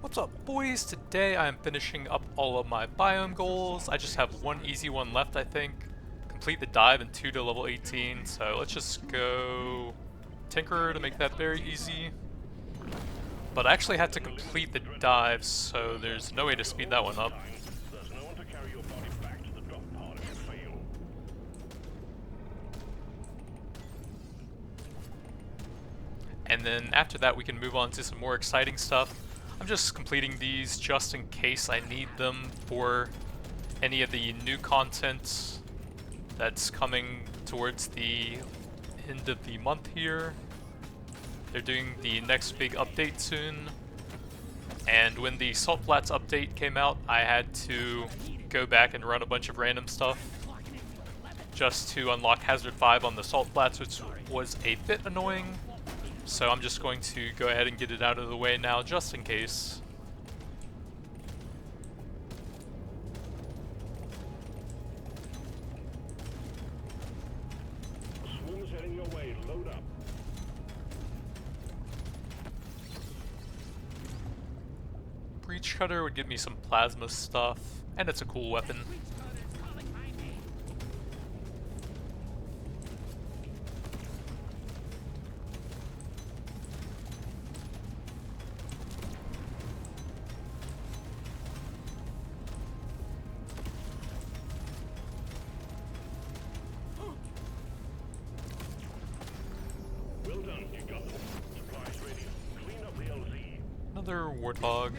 What's up, boys? Today I'm finishing up all of my biome goals. I just have one easy one left, I think. Complete the dive and 2 to level 18, so let's just go Tinkerer to make that very easy. But I actually had to complete the dive, so there's no way to speed that one up. And then after that we can move on to some more exciting stuff. I'm just completing these just in case I need them for any of the new content that's coming towards the end of the month here. They're doing the next big update soon. And when the Salt Flats update came out, I had to go back and run a bunch of random stuff just to unlock Hazard 5 on the Salt Flats, which was a bit annoying. So I'm just going to go ahead and get it out of the way now, just in case. Swarm's heading your way. Load up. Breach Cutter would give me some plasma stuff, and it's a cool weapon. Well done, you got them. Supplies ready. Clean up the LZ. Another Warthog.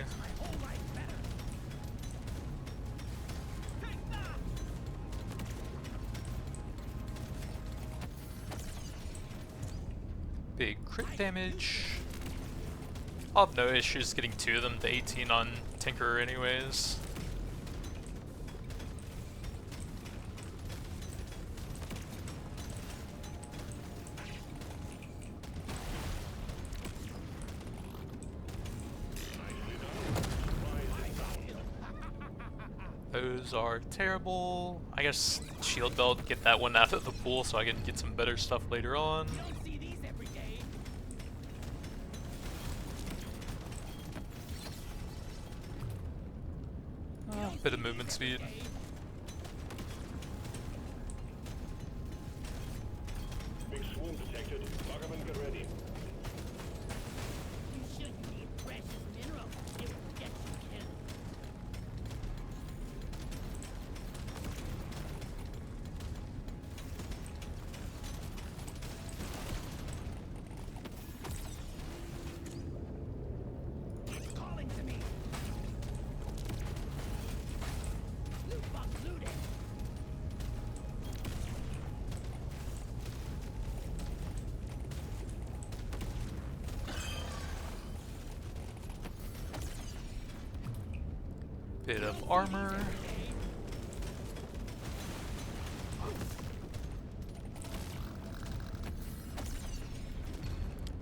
Big crit damage. I'll have no issues getting 2 of them to 18 on Tinkerer anyways. Those are terrible. I guess shield belt, get that one out of the pool so I can get some better stuff later on. Bit of movement speed. Big swarm detected. Lock up and get ready. You shouldn't need precious minerals. It will get you killed. It's calling to me. Loot box looted. Bit of armor.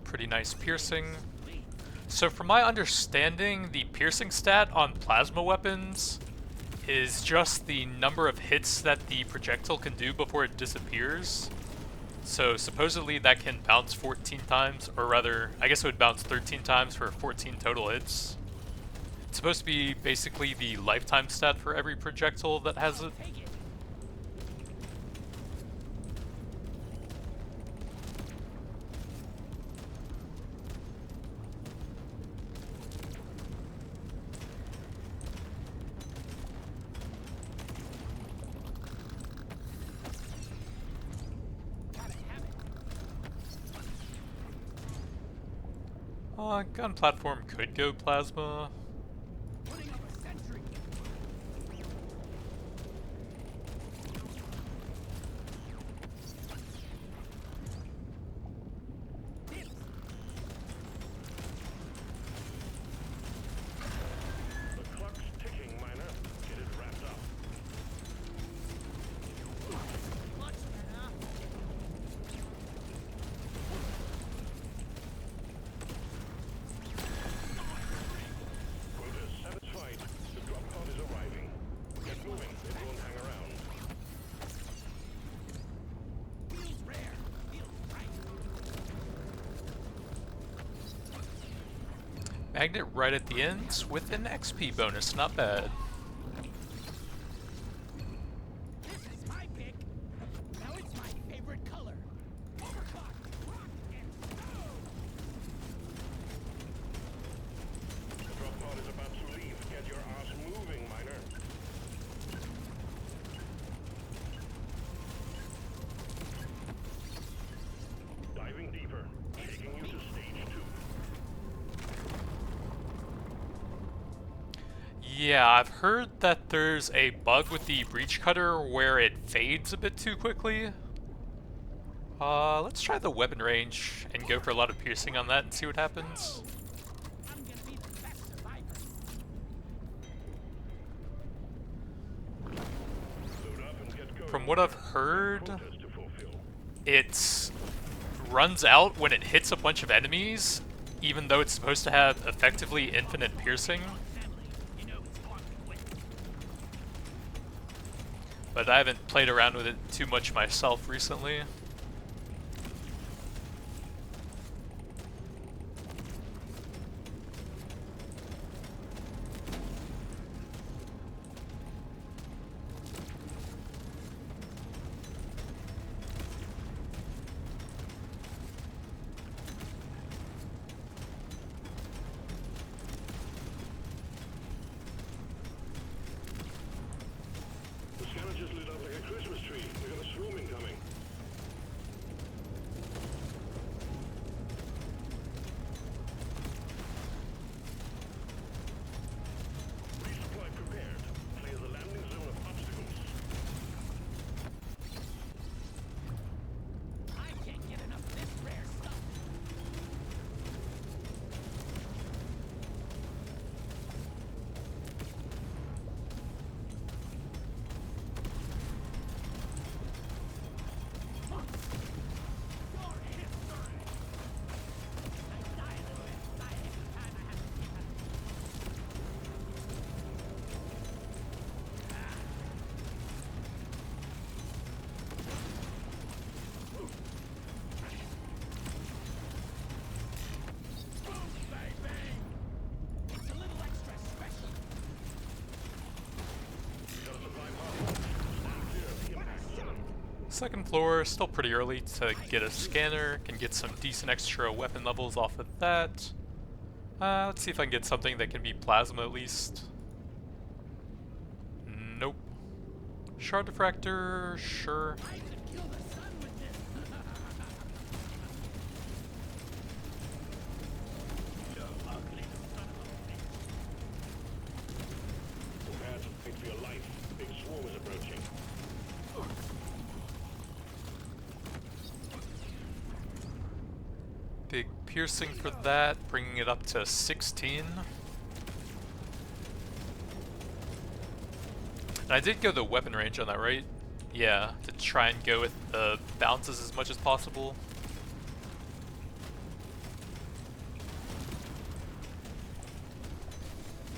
Pretty nice piercing. So from my understanding, the piercing stat on plasma weapons is just the number of hits that the projectile can do before it disappears. So supposedly that can bounce 14 times, or rather, I guess it would bounce 13 times for 14 total hits. It's supposed to be basically the lifetime stat for every projectile that has it. Take it. Gotta have it. Gun platform could go plasma. Putting up a sentry. The clock's ticking, miner. Get it wrapped up. Much better. Magnet right at the end with an XP bonus, not bad. This is my pick. Now it's my favorite color. Overclock, rock, and The drop pod is about to leave. Get your ass moving, miner. Diving deeper. Taking you to stage 2. Yeah, I've heard that there's a bug with the breach cutter where it fades a bit too quickly. Let's try the weapon range and go for a lot of piercing on that and see what happens. I'm gonna be the best survivor. Load up and get going. From what I've heard, Quotas to fulfill. it runs out when it hits a bunch of enemies, even though it's supposed to have effectively infinite piercing. Family, you know it's on quick. But I haven't played around with it too much myself recently. The scanner just lit up like a Christmas tree. We got a swarm incoming. Resupply prepared. Clear the landing zone of obstacles. I can't get enough of this rare stuff. It's a little extra special. We got a supply pod. Stand clear of the impact zone. Second floor, still pretty early to get a scanner. Can get some decent extra weapon levels off of that. Let's see if I can get something that can be plasma at least. Nope. Shard diffractor, sure. I could kill the sun with this. You ugly son of a bitch. Prepare to fight for your life. Big swarm is approaching. Big piercing for that, bringing it up to 16. And I did go the weapon range on that, right? Yeah, to try and go with the bounces as much as possible.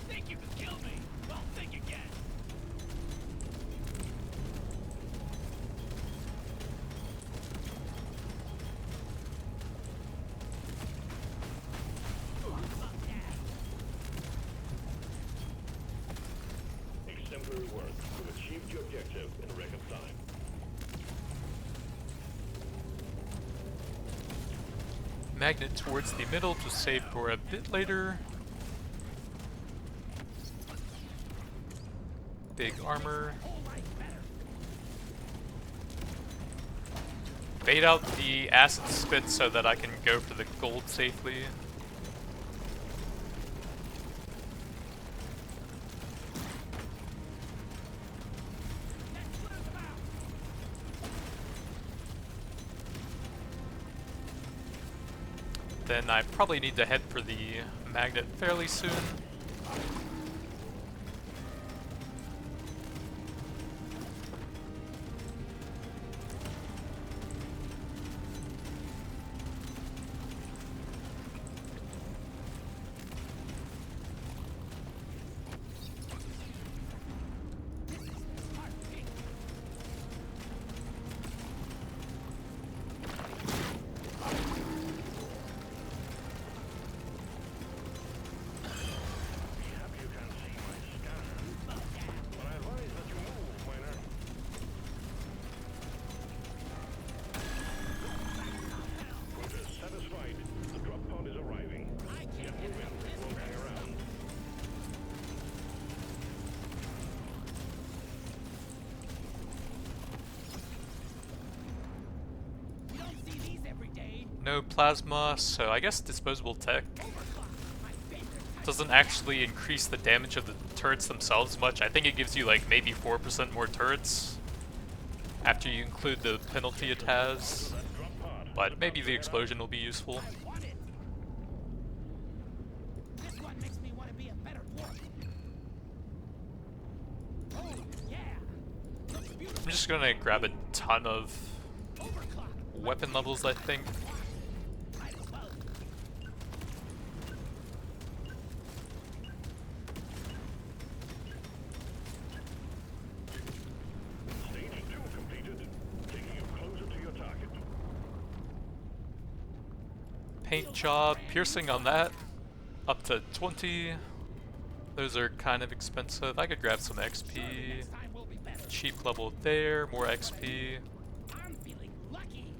Think you can kill me? Well, think again. Exemplary work. You've achieved your objective in record time. Magnet towards the middle to save for a bit later. Big armor. Whole life better. Bait out the acid spit so that I can go for the gold safely. Let's clear them out. Then I probably need to head for the magnet fairly soon. Smart pick. no plasma, so I guess disposable tech doesn't actually increase the damage of the turrets themselves much. I think it gives you like maybe 4% more turrets after you include the penalty it has, but maybe the explosion will be useful. This one makes me want to be a better dwarf. Oh, yeah. Looks beautiful. I'm just gonna grab a ton of Overclock. weapon levels, I think. Might as well. Stage 2 completed. Taking you closer to your target. Paint job, piercing on that, up to 20. Those are kind of expensive. I could grab some XP. Next time will be better. Cheap level there, more XP. I'm feeling lucky.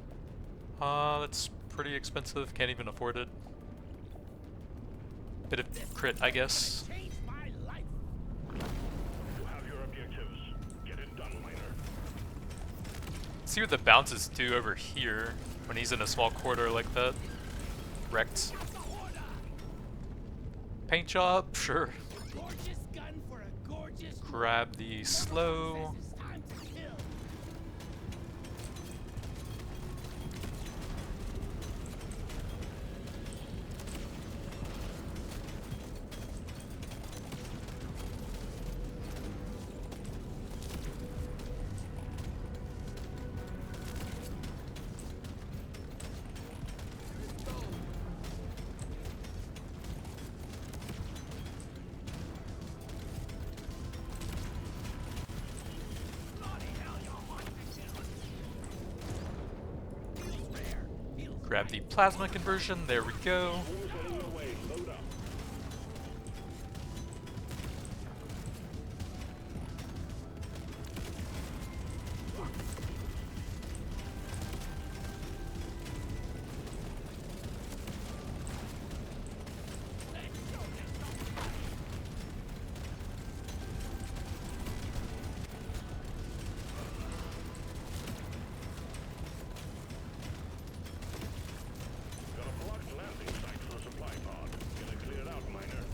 That's pretty expensive, can't even afford it. Bit of crit, I guess. Changed my life. You have your objectives. Get it done, miner. See what the bounces do over here when he's in a small corridor like that. Wrecked. Paint job, sure. Gorgeous gun for a gorgeous. Grab the slow. It's time to kill. Grab the plasma conversion, there we go. Almost on your way. Load up. Got a blocked landing site for a supply pod. Get it cleared out, miner.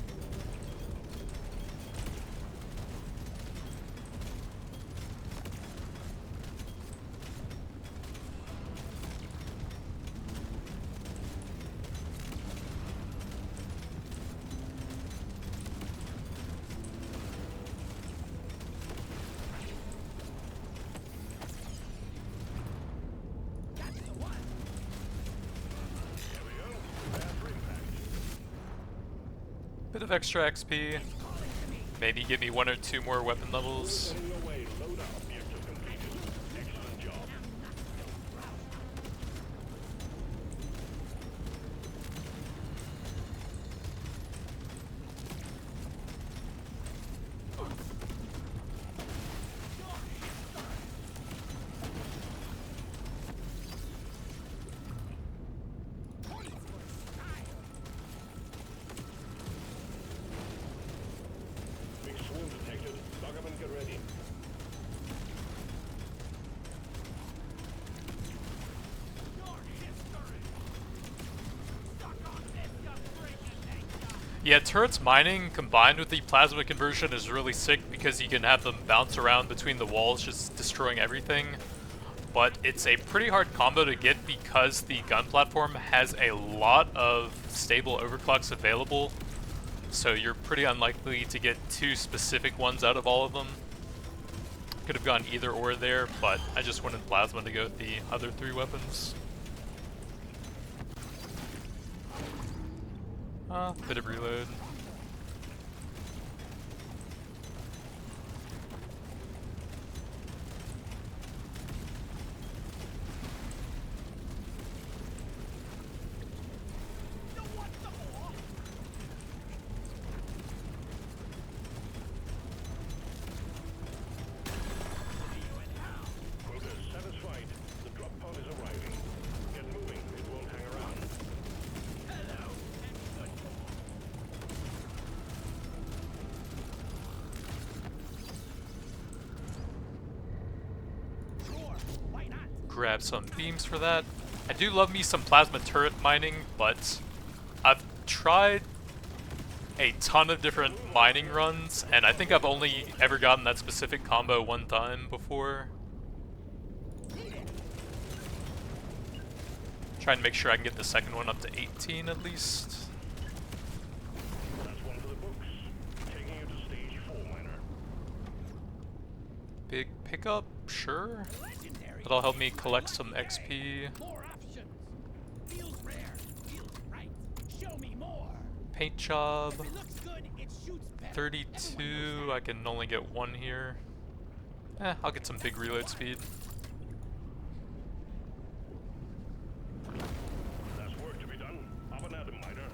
That's the one. There we go. Prepare for impact. Bit of extra XP. Maybe give me 1 or 2 more weapon levels. On your way. Load up. Objective completed. Excellent job. Big swarm detected. Stock up and get ready. Yeah, turrets mining combined with the plasma conversion is really sick because you can have them bounce around between the walls, just destroying everything. But it's a pretty hard combo to get because the gun platform has a lot of stable overclocks available. So you're pretty unlikely to get 2 specific ones out of all of them. Could have gone either or there, but I just wanted plasma to go with the other 3 weapons. Bit of reload. Quota satisfied. The drop pod is arriving. Get moving. It won't hang around. Sure. Why not? Grab some beams for that. I do love me some plasma turret mining, but I've tried a ton of different mining runs, and I think I've only ever gotten that specific combo one time before. Trying to make sure I can get the second one up to 18 at least. That's one for the books. Taking you to stage 4, miner. Big pickup, sure. Legendary. That'll help me collect some XP. More options. Feels rare. Feels right. Show me more. Paint job. If it looks good, it shoots better. 32, I can only get one here. I'll get some big reload speed. There's work to be done. Up and at 'em, miner.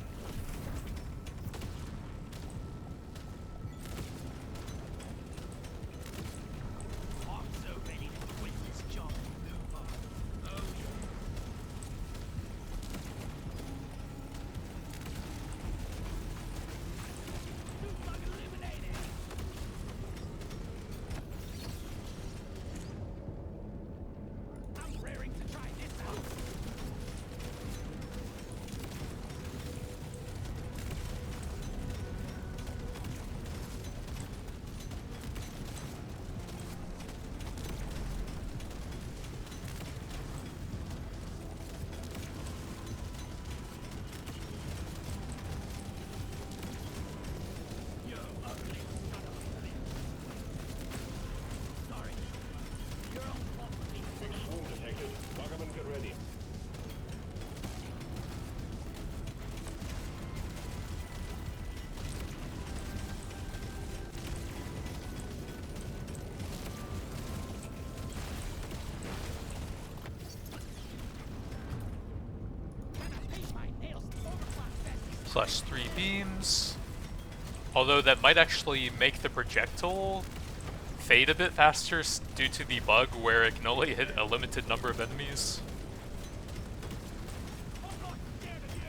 I'm so ready to quit this job and move on. Oh yeah. New bug eliminated. I'm raring to try this out. You ugly son of a bitch. Sorry. You're all fault for being Big swarm detected. Bug 'em and get ready. gonna paint my nails overclock fest. Slash 3 beams. Although that might actually make the projectile fade a bit faster due to the bug where it can only hit a limited number of enemies. I'm not scared of you.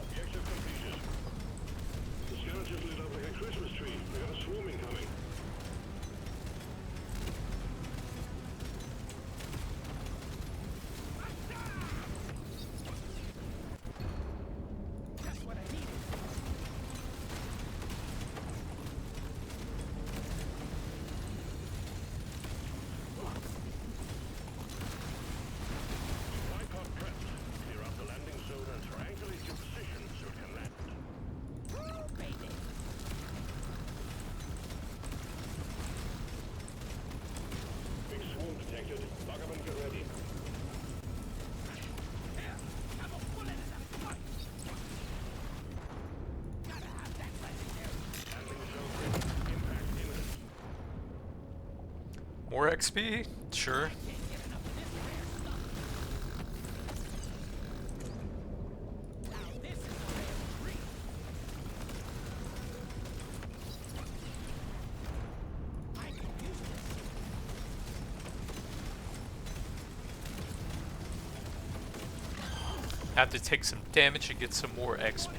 Objective completed. The skeletons lit up like a Christmas tree. We got a swarm incoming. That's what I needed. Tripod prepped. Clear out the landing zone and triangulate your position so it can land. Woo, baby. Big swarm detected. Bug 'em and get ready. Here, have a bullet in that fight. Gotta have that legendary. Landing zone ready. Impact imminent. More XP? Sure. Can't get enough of this rare stuff. Now this is a rare treat. I can use this. Have to take some damage and get some more XP.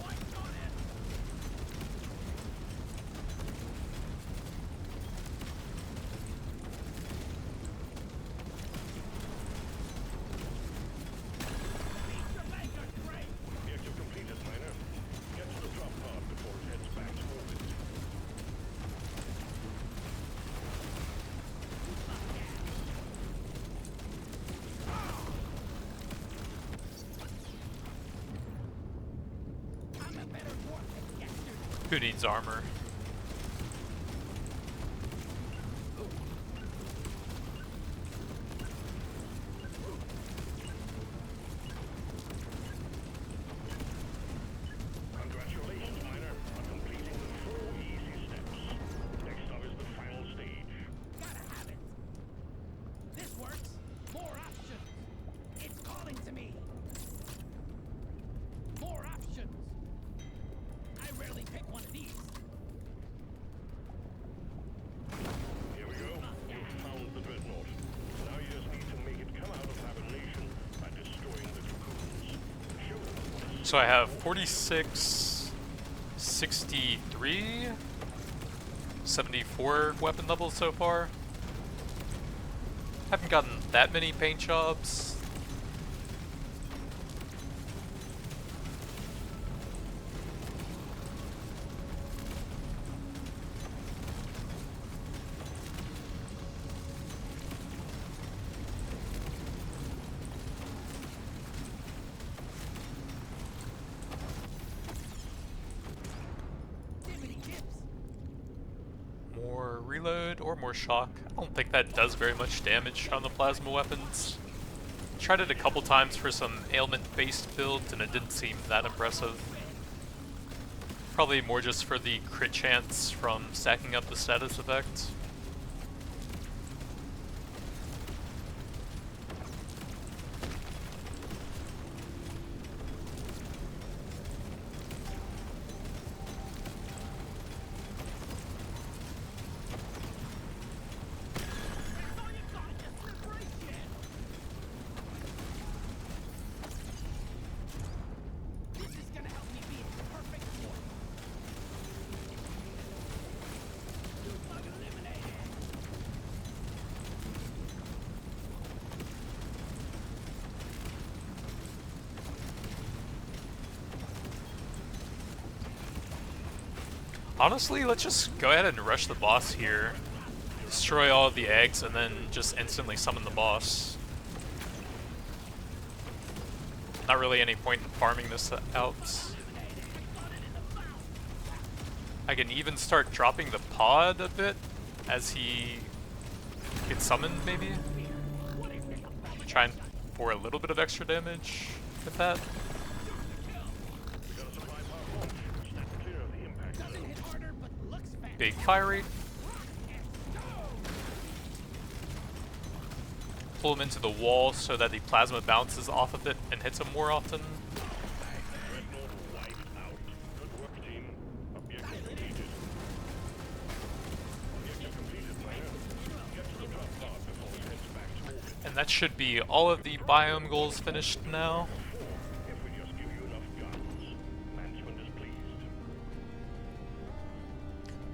Points on it. Your leg are great. Objective completed, miner. Get to the drop pod before it heads back to orbit. I'm a better dwarf than yesterday. Who needs armor? Congratulations, miner, on completing the 4 easy steps. Next up is the final stage. Gotta have it. This works. More options. It's calling to me. More options. So I have 46, 63, 74 weapon levels so far. Haven't gotten that many paint jobs. More reload or more shock. I don't think that does very much damage on the plasma weapons. Tried it a couple times for some ailment-based builds and it didn't seem that impressive. Probably more just for the crit chance from stacking up the status effect. This is gonna help me be a perfect dwarf. Bug eliminated. Honestly, let's just go ahead and rush the boss here. Destroy all of the eggs and then just instantly summon the boss. Not really any point in farming this out. I can even start dropping the pod a bit as he gets summoned, maybe? Trying for a little bit of extra damage with that. We got a supply pod launch. Snap clear of the impact Doesn't zone. hit harder, but looks fast. Big fire rate. Pull him into the wall so that the plasma bounces off of it and hits him more often. Dreadnought wiped out. Good work, team. Objective completed. Objective completed, Miner. Get to the top pod before it heads back to orbit. And that should be all of the biome goals finished now. If we just give you enough guns, management is pleased.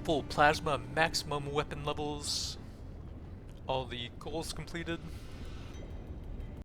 Full plasma maximum weapon levels. All the goals completed.